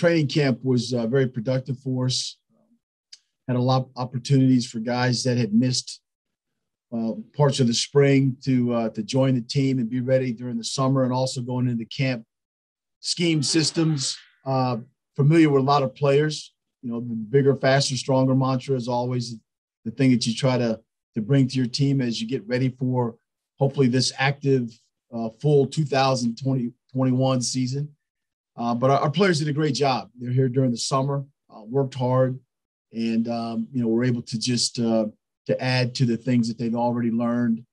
training camp was very productive for us. Had a lot of opportunities for guys that had missed parts of the spring to join the team and be ready during the summer, and also going into camp. Scheme systems, familiar with a lot of players. The bigger, faster, stronger mantra is always the thing that you try to bring to your team as you get ready for hopefully this active full 2021 season. But our players did a great job. They're here during the summer, worked hard, and we're able to just to add to the things that they've already learned.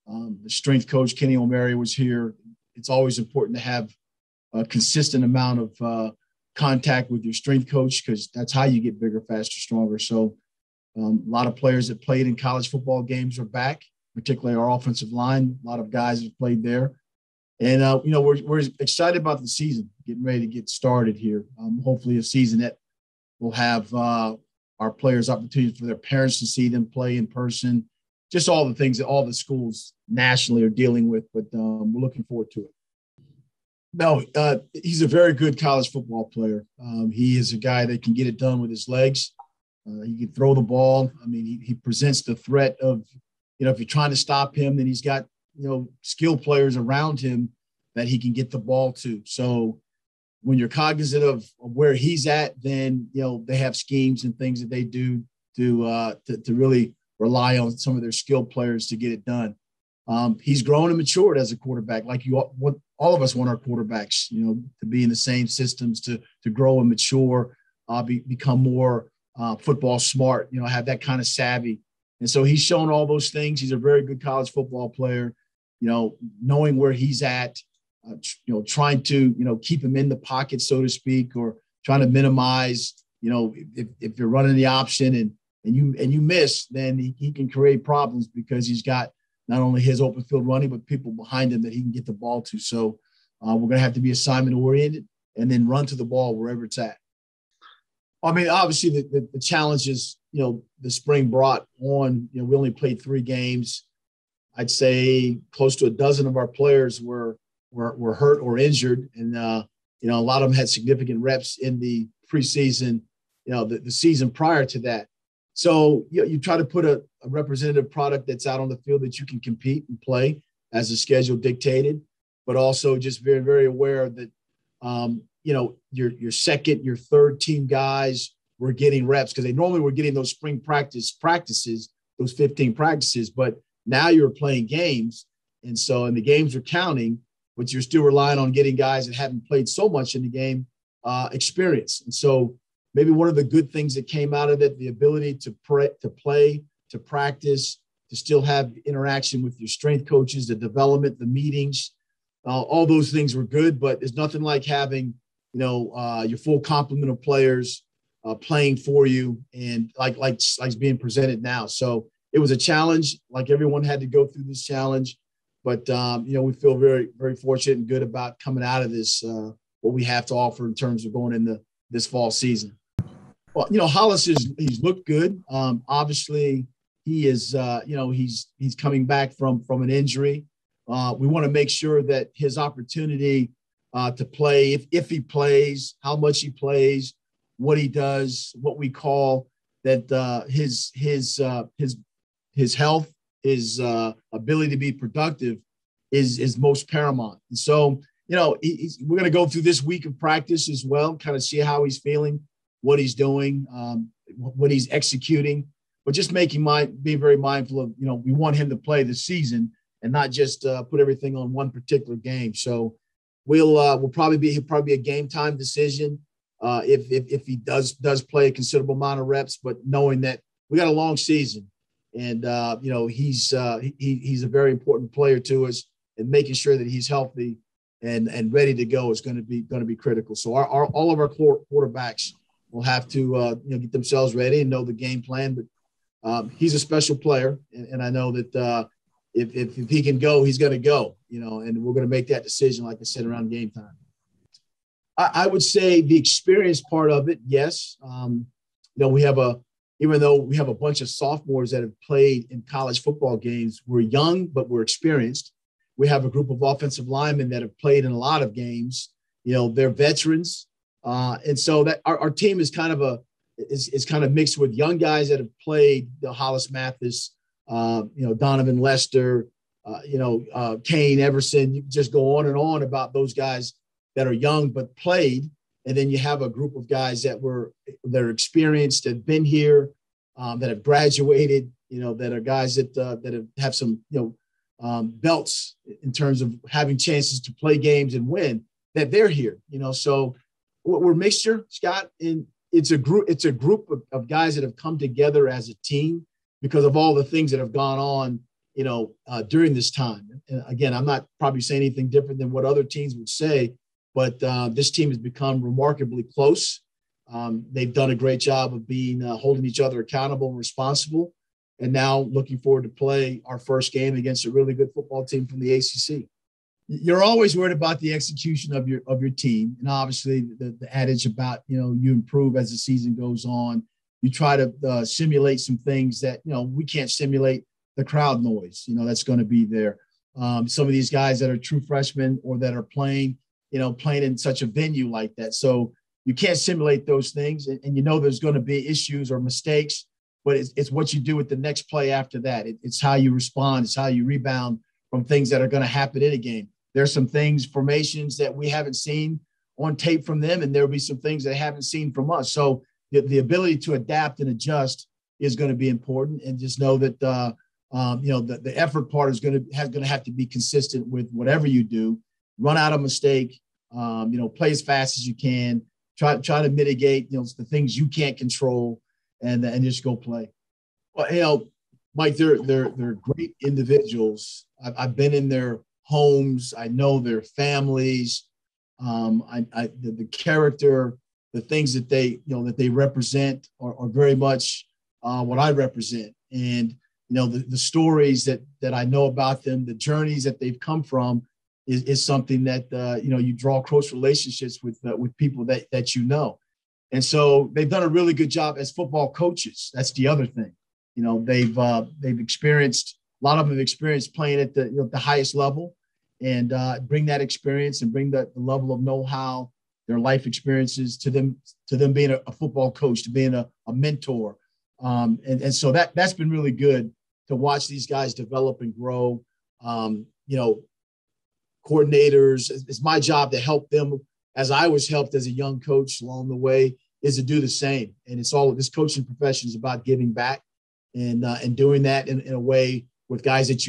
The strength coach, Kenny O'Mary, was here. It's always important to have a consistent amount of contact with your strength coach, because that's how you get bigger, faster, stronger. So a lot of players that played in college football games are back, particularly our offensive line. A lot of guys have played there. And, we're excited about the season, getting ready to get started here. Hopefully a season that will have our players opportunities for their parents to see them play in person, just all the things that all the schools nationally are dealing with. But we're looking forward to it. No, he's a very good college football player. He is a guy that can get it done with his legs. He can throw the ball. I mean, he presents the threat of, if you're trying to stop him, then he's got, skilled players around him that he can get the ball to. So when you're cognizant of where he's at, then, they have schemes and things that they do to really rely on some of their skilled players to get it done. He's grown and matured as a quarterback, like all of us want our quarterbacks, to be in the same systems, to grow and mature, become more football smart, have that kind of savvy. And so he's shown all those things. He's a very good college football player, knowing where he's at, trying to, keep him in the pocket, so to speak, or trying to minimize, if you're running the option and you miss, then he can create problems because he's got not only his open field running, but people behind him that he can get the ball to. So we're going to have to be assignment oriented and then run to the ball wherever it's at. I mean, obviously the challenges, the spring brought on, we only played 3 games. I'd say close to a dozen of our players were hurt or injured. And, a lot of them had significant reps in the preseason, the season prior to that. So you try to put a representative product that's out on the field that you can compete and play as the schedule dictated, but also just very, very aware that, your second, your third team guys were getting reps, because they normally were getting those spring practices, those 15 practices, but now you're playing games. And the games are counting, but you're still relying on getting guys that haven't played so much in the game experience. And so maybe one of the good things that came out of it, the ability to play, to practice, to still have interaction with your strength coaches, the development, the meetings, all those things were good, but there's nothing like having, your full complement of players playing for you and like being presented now. So it was a challenge. Like everyone had to go through this challenge, but we feel very, very fortunate and good about coming out of this, what we have to offer in terms of going into this fall season. Well, Hollis he's looked good. Obviously he is, he's coming back from an injury. We want to make sure that his opportunity to play, if he plays, how much he plays, what he does, what we call that his health, his ability to be productive is most paramount. And so, we're going to go through this week of practice as well, kind of see how he's feeling, what he's doing, what he's executing, but just being very mindful of, we want him to play this season and not just put everything on one particular game. So he'll probably be a game time decision if he does play a considerable amount of reps, but knowing that we got a long season and he's a very important player to us, and making sure that he's healthy and ready to go is going to be critical. So all of our quarterbacks will have to get themselves ready and know the game plan. But he's a special player, and I know that if he can go, he's going to go. And we're going to make that decision, like I said, around game time. I would say the experience part of it, yes. Even though we have a bunch of sophomores that have played in college football games, we're young, but we're experienced. We have a group of offensive linemen that have played in a lot of games. They're veterans. And so that our team is kind of is kind of mixed with young guys that have played the Hollis Mathis, Donovan Lester, Kane Everson. You can just go on and on about those guys that are young but played. And then you have a group of guys that are experienced, that have been here, that have graduated, that are guys that have some, belts in terms of having chances to play games and win, that they're here, So we're mixture, Scott, and it's a group of guys that have come together as a team because of all the things that have gone on, during this time. And again, I'm not probably saying anything different than what other teams would say, but this team has become remarkably close. They've done a great job of being holding each other accountable and responsible. And now looking forward to play our first game against a really good football team from the ACC. You're always worried about the execution of your team. And obviously the adage about, you improve as the season goes on. You try to simulate some things that, we can't simulate the crowd noise, that's going to be there. Some of these guys that are true freshmen or that are playing in such a venue like that. So you can't simulate those things. And there's going to be issues or mistakes, but it's what you do with the next play after that. It's how you respond. It's how you rebound from things that are going to happen in a game. There's some things, formations that we haven't seen on tape from them, and there'll be some things they haven't seen from us. So the ability to adapt and adjust is going to be important, and just know that the effort part is going to have to be consistent with whatever you do. Run out a mistake, play as fast as you can. Try to mitigate the things you can't control, and just go play. Well, Mike, they're great individuals. I've been in their homes. I know their families. The character, the things that they represent are very much what I represent. And the stories that I know about them, the journeys that they've come from, is something that you draw close relationships with people that. And so they've done a really good job as football coaches. That's the other thing. They've experienced, a lot of them have experienced playing at the highest level, and bring that experience and bring the level of know-how, their life experiences to them being a football coach, to being a mentor. And so that's been really good to watch these guys develop and grow. Coordinators, it's my job to help them, as I was helped as a young coach along the way, is to do the same. And it's all, this coaching profession is about giving back and doing that in a way with guys that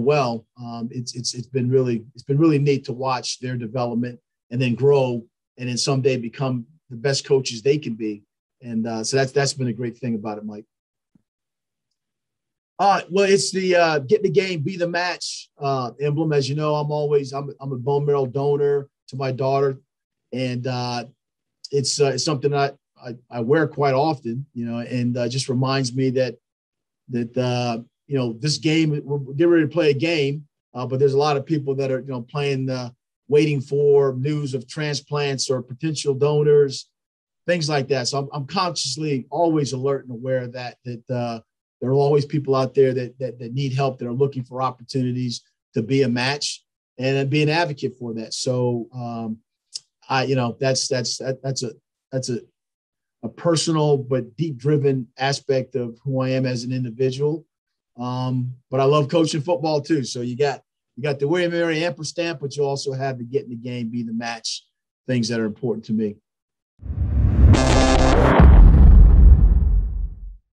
well. It's been really neat to watch their development and then grow, and then someday become the best coaches they can be. And so that's been a great thing about it, Mike. Well, it's the get the game, be the match emblem. As you know, I'm a bone marrow donor to my daughter, and it's something I wear quite often, and just reminds me that this game, we're getting ready to play a game, but there's a lot of people that are playing, waiting for news of transplants or potential donors, things like that. So I'm consciously always alert and aware of that there are always people out there that need help, that are looking for opportunities to be a match and be an advocate for that. So that's a personal but deep driven aspect of who I am as an individual. But I love coaching football too. So you got the William & Mary ampersand, but you also have the get in the game, be the match, things that are important to me.